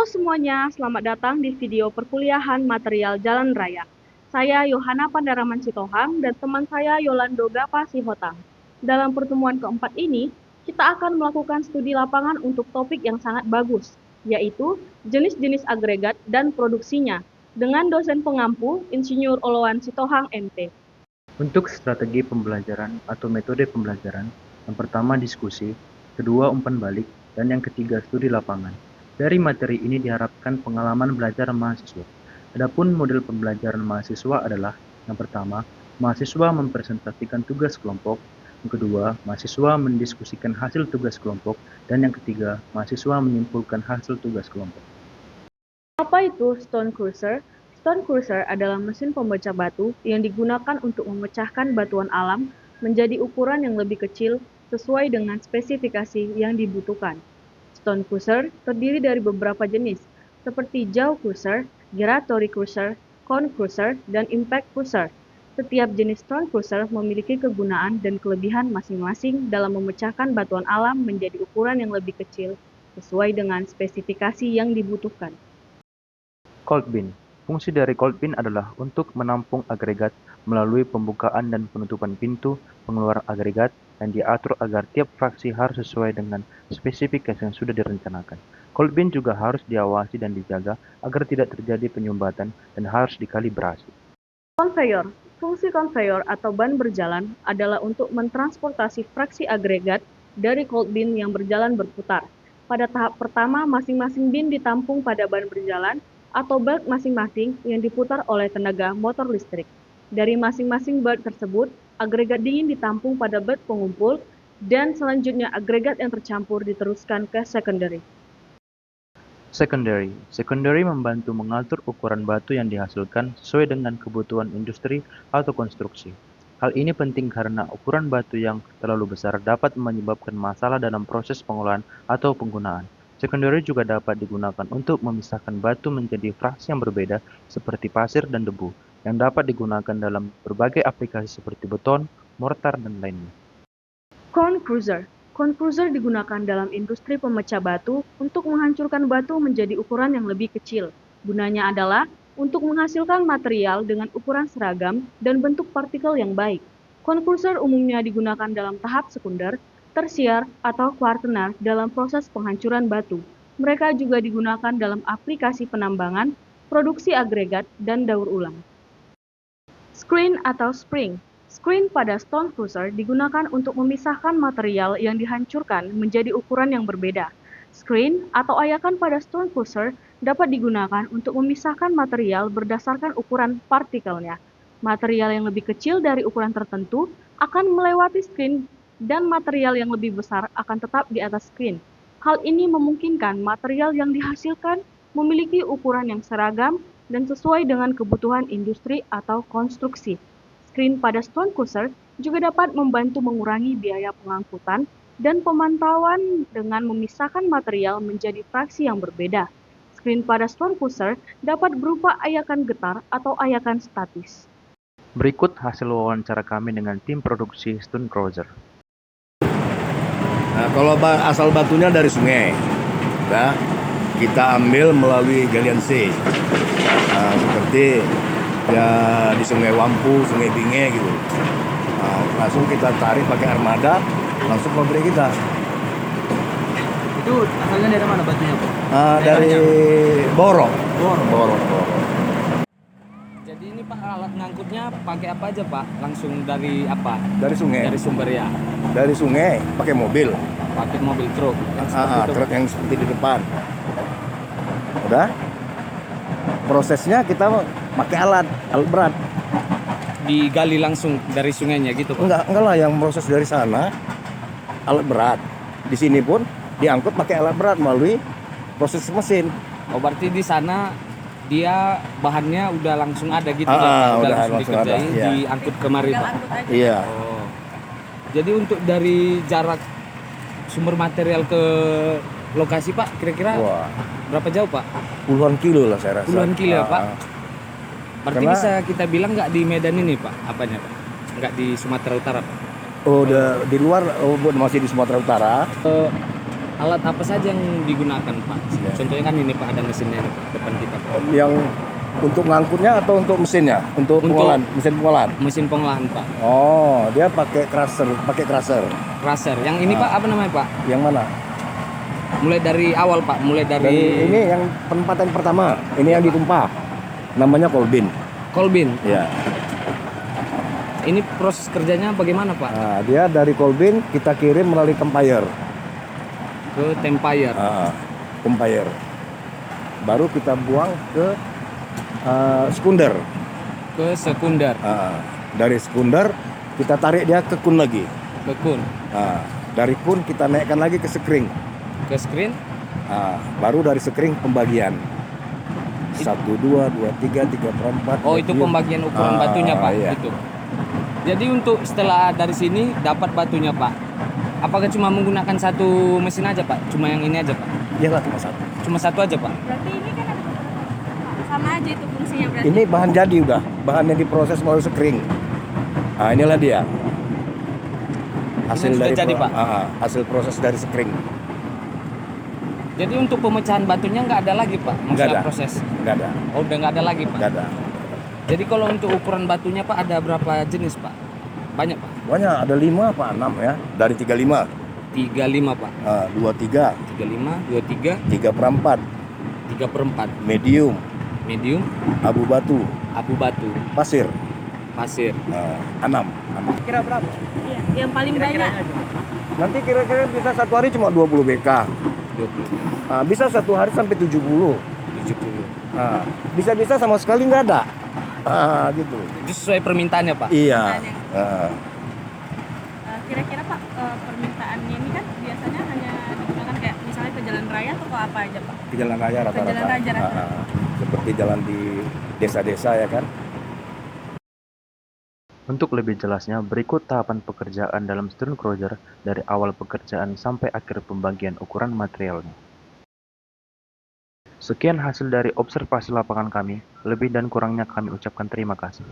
semuanya, selamat datang di video perkuliahan material jalan raya. Saya Yohana Pandaraman Sitohang dan teman saya Yolando Gapa Sihotang. Dalam pertemuan keempat ini, kita akan melakukan studi lapangan untuk topik yang sangat bagus, yaitu jenis-jenis agregat dan produksinya, dengan dosen pengampu Insinyur Oloan Sitohang MT. Untuk strategi pembelajaran atau metode pembelajaran, yang pertama diskusi, kedua umpan balik, dan yang ketiga studi lapangan. Dari materi ini diharapkan pengalaman belajar mahasiswa. Adapun model pembelajaran mahasiswa adalah, yang pertama, mahasiswa mempresentasikan tugas kelompok, yang kedua, mahasiswa mendiskusikan hasil tugas kelompok, dan yang ketiga, mahasiswa menyimpulkan hasil tugas kelompok. Apa itu stone crusher? Stone crusher adalah mesin pemecah batu yang digunakan untuk memecahkan batuan alam menjadi ukuran yang lebih kecil sesuai dengan spesifikasi yang dibutuhkan. Stone crusher terdiri dari beberapa jenis, seperti jaw crusher, gyratory crusher, cone crusher, dan impact crusher. Setiap jenis stone crusher memiliki kegunaan dan kelebihan masing-masing dalam memecahkan batuan alam menjadi ukuran yang lebih kecil sesuai dengan spesifikasi yang dibutuhkan. Cold bin. Fungsi dari cold bin adalah untuk menampung agregat melalui pembukaan dan penutupan pintu pengeluaran agregat yang diatur agar tiap fraksi harus sesuai dengan spesifikasi yang sudah direncanakan. Cold bin juga harus diawasi dan dijaga agar tidak terjadi penyumbatan dan harus dikalibrasi. Konveyor. Fungsi konveyor atau ban berjalan adalah untuk mentransportasi fraksi agregat dari cold bin yang berjalan berputar. Pada tahap pertama, masing-masing bin ditampung pada ban berjalan atau belt masing-masing yang diputar oleh tenaga motor listrik. Dari masing-masing belt tersebut, agregat dingin ditampung pada belt pengumpul dan selanjutnya agregat yang tercampur diteruskan ke secondary. Secondary membantu mengatur ukuran batu yang dihasilkan sesuai dengan kebutuhan industri atau konstruksi. Hal ini penting karena ukuran batu yang terlalu besar dapat menyebabkan masalah dalam proses pengolahan atau penggunaan. Secondary juga dapat digunakan untuk memisahkan batu menjadi fraksi yang berbeda seperti pasir dan debu, yang dapat digunakan dalam berbagai aplikasi seperti beton, mortar, dan lainnya. Cone crusher. Cone crusher digunakan dalam industri pemecah batu untuk menghancurkan batu menjadi ukuran yang lebih kecil. Gunanya adalah untuk menghasilkan material dengan ukuran seragam dan bentuk partikel yang baik. Cone crusher umumnya digunakan dalam tahap sekunder, tersier, atau quaternary dalam proses penghancuran batu. Mereka juga digunakan dalam aplikasi penambangan, produksi agregat, dan daur ulang. Screen atau spring. Screen pada stone crusher digunakan untuk memisahkan material yang dihancurkan menjadi ukuran yang berbeda. Screen atau ayakan pada stone crusher dapat digunakan untuk memisahkan material berdasarkan ukuran partikelnya. Material yang lebih kecil dari ukuran tertentu akan melewati screen dan material yang lebih besar akan tetap di atas screen. Hal ini memungkinkan material yang dihasilkan memiliki ukuran yang seragam dan sesuai dengan kebutuhan industri atau konstruksi. Screen pada stone crusher juga dapat membantu mengurangi biaya pengangkutan dan pemantauan dengan memisahkan material menjadi fraksi yang berbeda. Screen pada stone crusher dapat berupa ayakan getar atau ayakan statis. Berikut hasil wawancara kami dengan tim produksi stone crusher. Nah, kalau asal batunya dari sungai, ya, kita ambil melalui galian C, seperti ya di Sungai Wampu, Sungai Binge gitu. Nah, langsung kita tarik pakai armada, langsung ke pabrik kita. Itu asalnya dari mana batunya, Pak? Dari Boro. Boro. Jadi ini Pak, alat ngangkutnya pakai apa aja, Pak? Langsung dari apa? Dari sungai. Dari sumber ya. Dari sungai pakai mobil. Pakai mobil truk. Truk yang seperti di depan. Udah. Prosesnya kita pakai alat berat. Digali langsung dari sungainya gitu, Pak? Enggak lah, yang proses dari sana alat berat. Di sini pun diangkut pakai alat berat melalui proses mesin. Oh, berarti di sana dia bahannya udah langsung ada gitu, Pak? Udah langsung langsung ada, dikerjain, iya. diangkut kemari, Pak? Iya. Oh. Jadi untuk dari jarak sumber material ke lokasi, Pak, kira-kira berapa jauh, Pak? Puluhan kilo lah saya rasa. Puluhan kilo, Pak. Berarti Karena, bisa kita bilang nggak di Medan ini, Pak? Apanya, Pak? Nggak di Sumatera Utara, Pak? udah di luar, masih di Sumatera Utara. Alat apa saja yang digunakan Pak? Ya. Contohnya kan ini Pak, ada mesinnya di depan kita. Yang untuk ngangkutnya atau untuk mesinnya? Untuk pengolahan, mesin pengolahan. Mesin pengolahan Pak. Oh, dia pakai crusher. Crusher. Yang ini Pak apa namanya Pak? Yang mana? Mulai dari awal Pak, mulai dari Ini yang penempatan pertama. Ini yang ditumpah. Namanya kolbin. kolbin. Ya. Ini proses kerjanya bagaimana Pak? Nah, dia dari kolbin kita kirim melalui Kempire. Ke Tempire. Kempire. Baru kita buang ke sekunder. Ke sekunder. Dari sekunder kita tarik dia ke kun lagi. Ke kun. Dari kun kita naikkan lagi ke sekring. Ke screen. Baru dari sekring pembagian 1, 2, 3, 4. Oh itu pembagian ukuran batunya Pak. Iya. Itu. Jadi untuk setelah dari sini dapat batunya Pak, apakah cuma menggunakan satu mesin aja Pak? Cuma yang ini aja Pak? Iyalah cuma satu. Cuma satu aja Pak? Berarti ini kan ada sama aja itu fungsinya berarti. Ini bahan jadi udah, bahan yang diproses melalui sekring. Inilah dia. Hasil Sudah dari jadi, Pak? hasil proses dari sekring. Jadi untuk pemecahan batunya nggak ada lagi Pak? Nggak Maksudnya ada. proses? Nggak ada, Oh udah nggak ada lagi Pak? nggak ada. Jadi kalau untuk ukuran batunya Pak ada berapa jenis Pak? Banyak Pak? Banyak, ada 5 apa 6 ya. Dari 35, 35 Pak? 23, 35, 23, 3/4, 3/4. medium, Medium, abu batu, abu batu, pasir. pasir. 6. Kira berapa? Iya, yang paling banyak. Nanti kira-kira bisa satu hari cuma 20 BK. 20, Bisa satu hari sampai 70. 70. Bisa-bisa sama sekali nggak ada. Gitu. Itu sesuai permintaannya Pak? Iya. Kira-kira Pak, permintaannya ini kan biasanya hanya digunakan kayak misalnya ke jalan raya atau ke apa aja Pak? Ke jalan raya rata-rata. Ke jalan raya rata-rata. Seperti jalan di desa-desa ya kan. Untuk lebih jelasnya, berikut tahapan pekerjaan dalam stone cruiser dari awal pekerjaan sampai akhir pembagian ukuran materialnya. Sekian hasil dari observasi lapangan kami, lebih dan kurangnya kami ucapkan terima kasih.